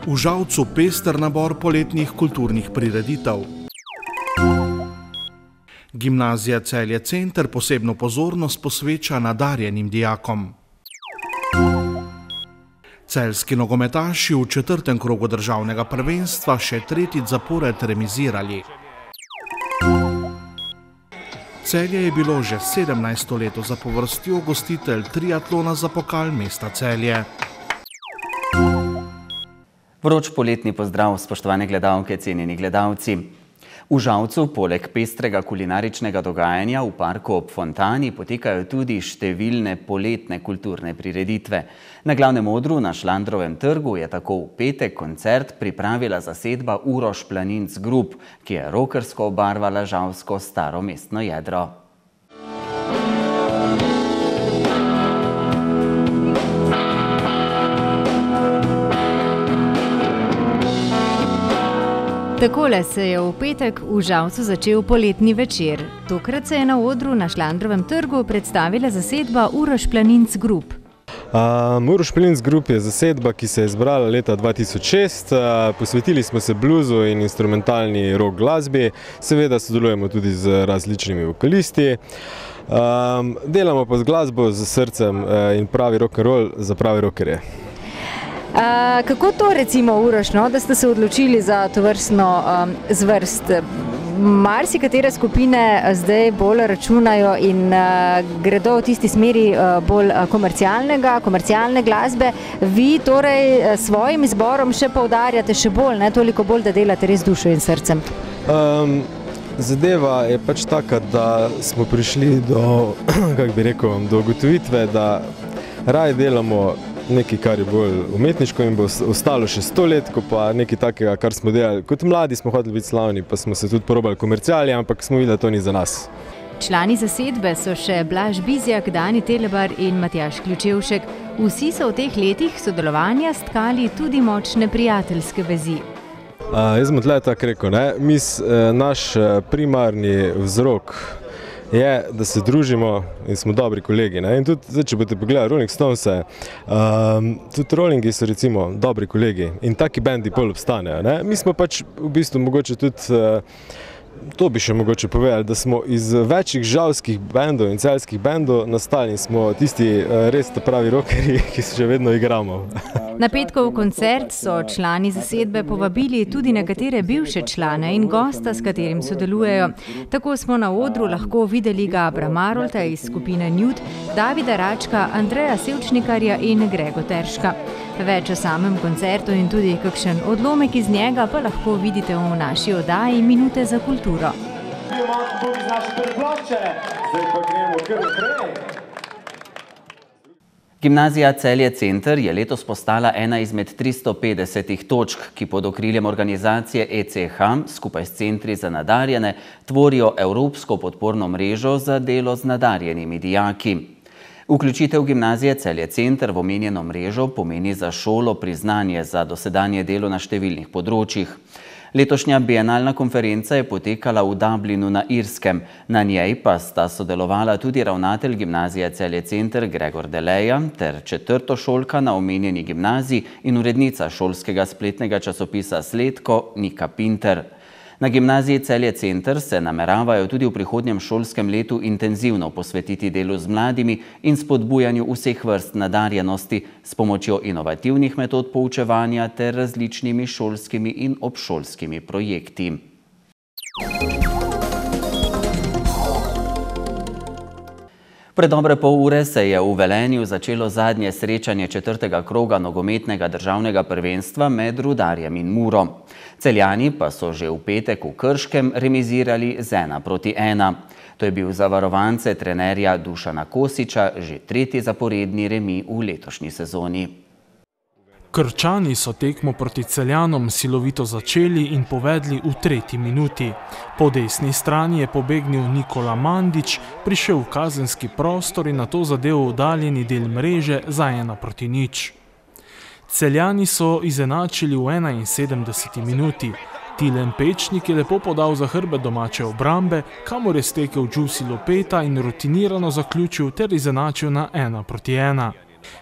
V Žalcu pester nabor poletnih kulturnih prireditev. Gimnazija Celje Center posebno pozornost posveča nadarjenim dijakom. Celjski nogometaši v 4. krogu državnega prvenstva še tretjič zapored remizirali. Celje je bilo že 17. leto zapovrstjo gostitelj triatlona za pokal mesta Celje. Vroč poletni pozdrav, spoštovane gledalke, cenjeni gledalci. V Žalcu poleg pestrega kulinaričnega dogajanja v parku ob Fontani potekajo tudi številne poletne kulturne prireditve. Na glavnem odru na Šlandrovem trgu je tako v petek koncert pripravila zasedba Uroš Planinc Group, ki je rockersko obarvala žalsko staro mestno jedro. Takole se je v petek v Žalcu začel poletni večer. Tokrat se je na odru na Šlandrovem trgu predstavila zasedba Uroš Planinc Group. Uroš Planinc Group je zasedba, ki se je izbrala leta 2006. Posvetili smo se bluzu in instrumentalni rock glasbi. Seveda sodelujemo tudi z različnimi vokalisti. Delamo pa z glasbo, z srcem in pravi rock'n'roll za prave rockerje. Kako to recimo, Uroš, da ste se odločili za tovrstno zvrst? Marsikatera skupine zdaj bolj računajo in gredo v tisti smeri bolj komercialne glasbe. Vi torej svojim izborom še poudarjate še bolj, ne toliko bolj, da delate res dušo in srcem. Zadeva je pač taka, da smo prišli do, do ugotovitve, da raje delamo nekaj, kar je bolj umetniško in bo ostalo še 100 let, ko pa nekaj takega, kar smo delali. Kot mladi smo hoteli biti slavni, pa smo se tudi probali komerciali, ampak smo videli, da to ni za nas. Člani zasedbe so še Blaž Bizjak, Dani Telebar in Matjaž Ključevšek. Vsi so v teh letih sodelovanja stkali tudi močne prijateljske vezi. Jaz bom tle tako rekel, naš primarni vzrok je, da se družimo in smo dobri kolegi. In tudi, če boste pogledali Rolling Stonese, tudi Rollingi so recimo dobri kolegi in taki bendi pol obstanejo. Mi smo pač v bistvu mogoče tudi, to bi še mogoče povedali, da smo iz večjih žalskih bendov in celjskih bendov nastali in smo tisti res pravi rockerji, ki se še vedno igramo. Na petkov koncert so člani zasedbe povabili tudi nekatere bivše člane in gosta, s katerim sodelujejo. Tako smo na odru lahko videli Gabra Marolta iz skupine Nude, Davida Račka, Andreja Sevčnikarja in Grego Terška. Več o samem koncertu in tudi kakšen odlomek iz njega pa lahko vidite v naši oddaji Minute za kulturo. Gimnazija Celje Center je letos postala ena izmed 350 točk, ki pod okriljem organizacije ECH skupaj s centri za nadarjene tvorijo evropsko podporno mrežo za delo z nadarjenimi dijaki. Vključitev Gimnazije Celje Center v omenjeno mrežo pomeni za šolo priznanje za dosedanje delo na številnih področjih. Letošnja bienalna konferenca je potekala v Dublinu na Irskem. Na njej pa sta sodelovala tudi ravnatelj Gimnazije Celje Center Gregor Deleja ter četrtošolka na omenjeni gimnaziji in urednica šolskega spletnega časopisa Sledko Nika Pinter. Na Gimnaziji Celje Center se nameravajo tudi v prihodnjem šolskem letu intenzivno posvetiti delu z mladimi in spodbujanju vseh vrst nadarjenosti s pomočjo inovativnih metod poučevanja ter različnimi šolskimi in obšolskimi projekti. Pred dobre pol ure se je v Velenju začelo zadnje srečanje 4. kroga nogometnega državnega prvenstva med Rudarjem in Muro. Celjani pa so že v petek v Krškem remizirali z 1:1. To je bil za varovance trenerja Dušana Kosiča že tretji zaporedni remi v letošnji sezoni. Krčani so tekmo proti Celjanom silovito začeli in povedli v 3. minuti. Po desni strani je pobegnil Nikola Mandić, prišel v kazenski prostor in nato zadel oddaljeni del mreže za 1:0. Celjani so izenačili v 71. minuti. Tilen Pečnik je lepo podal za hrbet domače obrambe, kamor je stekel Đusi Lopeta in rutinirano zaključil ter izenačil na 1:1.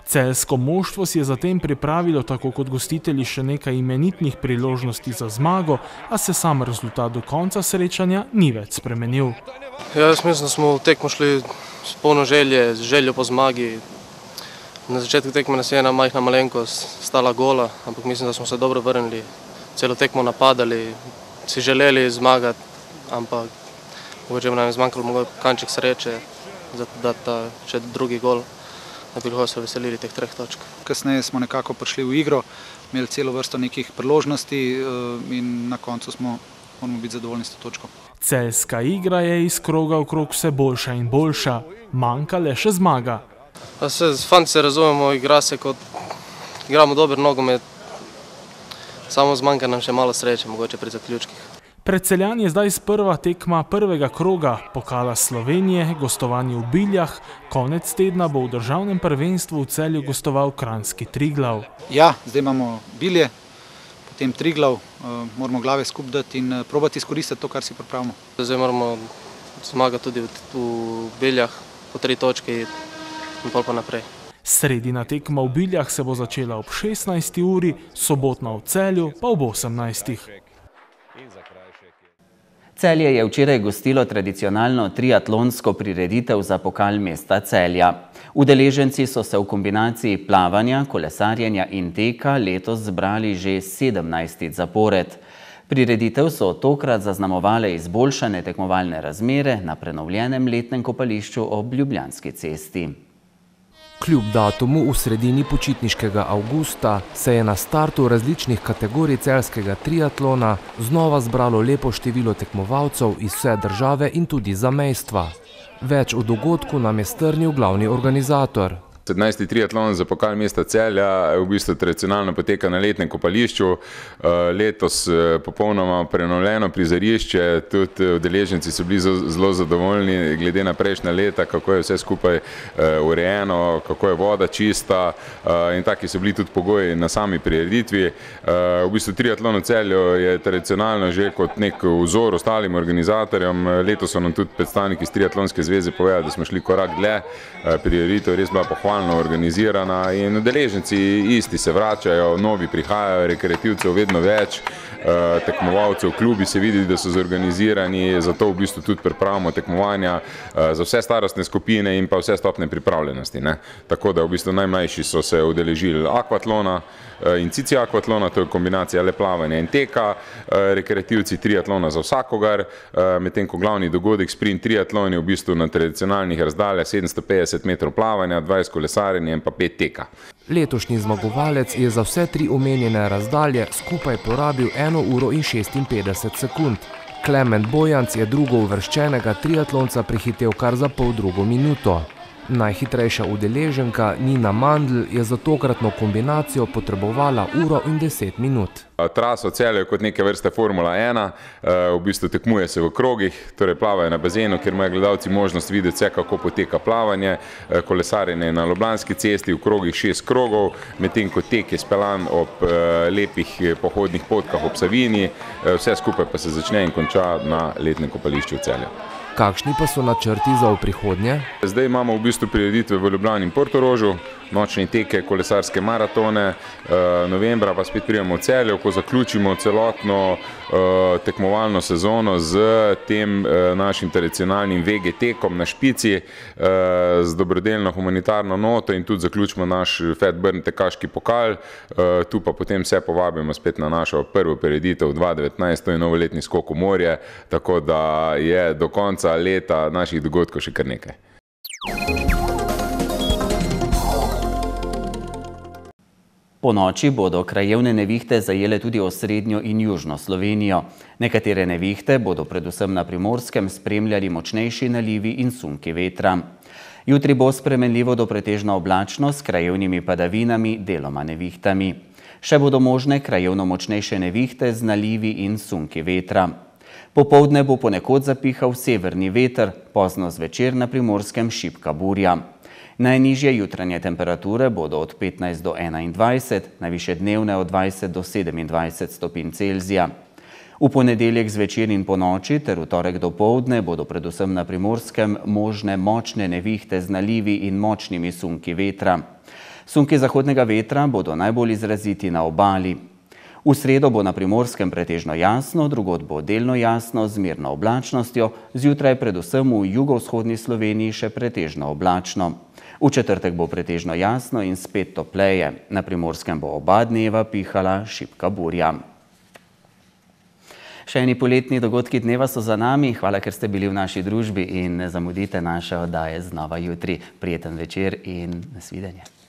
Celjsko moštvo si je zatem pripravilo, tako kot gostitelji, še nekaj imenitnih priložnosti za zmago, a se sam rezultat do konca srečanja ni več spremenil. Ja, jaz mislim, da smo v tekmo šli s polno želje, z željo po zmagi. Na začetku tekme nas je ena majhna malenkost stala gola, ampak mislim, da smo se dobro vrnili, celo tekmo napadali, si želeli zmagati, ampak mogoče nam je zmanjkalo kanček sreče, da ta še drugi gol, da bi lahko se veselili teh 3 točk. Kasneje smo nekako prišli v igro, imeli celo vrsto nekih priložnosti in na koncu moramo biti zadovoljni s to točko. Celjska igra je iz kroga v krog vse boljša in boljša, manjka le še zmaga. S fanti se razumemo, igramo dober nogomet, samo zmanjka nam še malo sreče, mogoče pri zaključkih. Pred Celjani je zdaj sprva tekma prvega kroga Pokala Slovenije, gostovanje v Biljah, konec tedna bo v državnem prvenstvu v Celju gostoval kranjski Triglav. Ja, zdaj imamo Bilje, potem Triglav, moramo glave skupaj dati in probati izkoristiti to, kar si pripravimo. Zdaj moramo zmagati tudi v Biljah po 3 točke in pol pa naprej. Sredina tekma v Biljah se bo začela ob 16. uri, sobotna v Celju pa ob 18. Celje je včeraj gostilo tradicionalno triatlonsko prireditev za pokal mesta Celja. Udeleženci so se v kombinaciji plavanja, kolesarjenja in teka letos zbrali že 17. zapored. Prireditev so tokrat zaznamovale izboljšane tekmovalne razmere na prenovljenem letnem kopališču ob Ljubljanski cesti. Kljub datumu v sredini počitniškega avgusta se je na startu različnih kategorij celjskega triatlona znova zbralo lepo število tekmovalcev iz vse države in tudi zamejstva. Več o dogodku nam je strnil glavni organizator. 17. triatlon za pokal mesta Celja v bistvu tradicionalno poteka na letnem kopališču. Letos popolnoma prenovljeno prizorišče, tudi udeleženci so bili zelo zadovoljni glede na prejšnja leta, kako je vse skupaj urejeno, kako je voda čista in taki so bili tudi pogoji na sami prireditvi. V bistvu triatlon v Celju je tradicionalno že kot nek vzor ostalim organizatorjem. Letos so nam tudi predstavniki iz Triatlonske zveze povedali, da smo šli korak dlje. Prireditev res bila pohvalna, organizirana in udeleženci isti se vračajo, novi prihajajo, rekreativcev vedno več, tekmovalcev, klubi se vidi, da so zorganizirani, zato v bistvu tudi pripravimo tekmovanja za vse starostne skupine in pa vse stopnje pripravljenosti. Tako da v bistvu najmlajši so se udeležili akvatlona in cici akvatlona, to je kombinacija le plavanja in teka, rekreativci triatlona za vsakogar, medtem ko glavni dogodek sprint triatlon je v bistvu na tradicionalnih razdaljah 750 metrov plavanja, 20 kolesarjenja in pa 5 teka. Letošnji zmagovalec je za vse 3 omenjene razdalje skupaj porabil 1 uro in 56 sekund. Klement Bojanc je drugouvrščenega triatlonca prehitel kar za poldrugo minuto. Najhitrejša udeleženka Nina Mandl je za tokratno kombinacijo potrebovala 1 uro in 10 minut. Traso Celje je kot neke vrste Formula 1, v bistvu tekmuje se v krogih, torej plavajo na bazenu, kjer imajo gledalci možnost videti vse, kako poteka plavanje, kolesarjenje na Ljubljanski cesti, v krogih 6 krogov, medtem ko tek je speljan ob lepih pohodnih potkah ob Savinji, vse skupaj pa se začne in konča na letnem kopališču v Celju. Kakšni pa so načrti za v prihodnje? Zdaj imamo v bistvu prireditve v Ljubljani in Portorožu, nočne teke, kolesarske maratone, novembra pa spet pridemo v Celje, ko zaključimo celotno tekmovalno sezono z tem našim tradicionalnim VG tekom na Špici, z dobrodelno humanitarno noto in tudi zaključimo naš Fat Burn tekaški pokal, tu pa potem vse povabimo spet na našo prvo prireditev 2019, to je novoletni skok v morje, tako da je do konca leta naših dogodkov še kar nekaj. Po noči bodo krajevne nevihte zajele tudi osrednjo in južno Slovenijo. Nekatere nevihte bodo predvsem na Primorskem spremljali močnejši nalivi in sunki vetra. Jutri bo spremenljivo do pretežno oblačno s krajevnimi padavinami, deloma nevihtami. Še bodo možne krajevno močnejše nevihte z nalivi in sunki vetra. Popoldne bo ponekod zapihal severni veter, pozno zvečer na Primorskem šibka burja. Najnižje jutranje temperature bodo od 15 do 21, najvišje dnevne od 20 do 27 stopinj Celzija. V ponedeljek zvečer in po noči ter v torek dopoldne bodo predvsem na Primorskem možne močne nevihte z nalivi in močnimi sunki vetra. Sunki zahodnega vetra bodo najbolj izraziti na obali. V sredo bo na Primorskem pretežno jasno, drugod bo delno jasno z zmerno oblačnostjo, zjutraj predvsem v jugovzhodni Sloveniji še pretežno oblačno. V četrtek bo pretežno jasno in spet topleje. Na Primorskem bo oba dneva pihala šibka burja. Še eni poletni dogodki dneva so za nami. Hvala, ker ste bili v naši družbi in ne zamudite naše oddaje znova jutri. Prijeten večer in nasvidenje.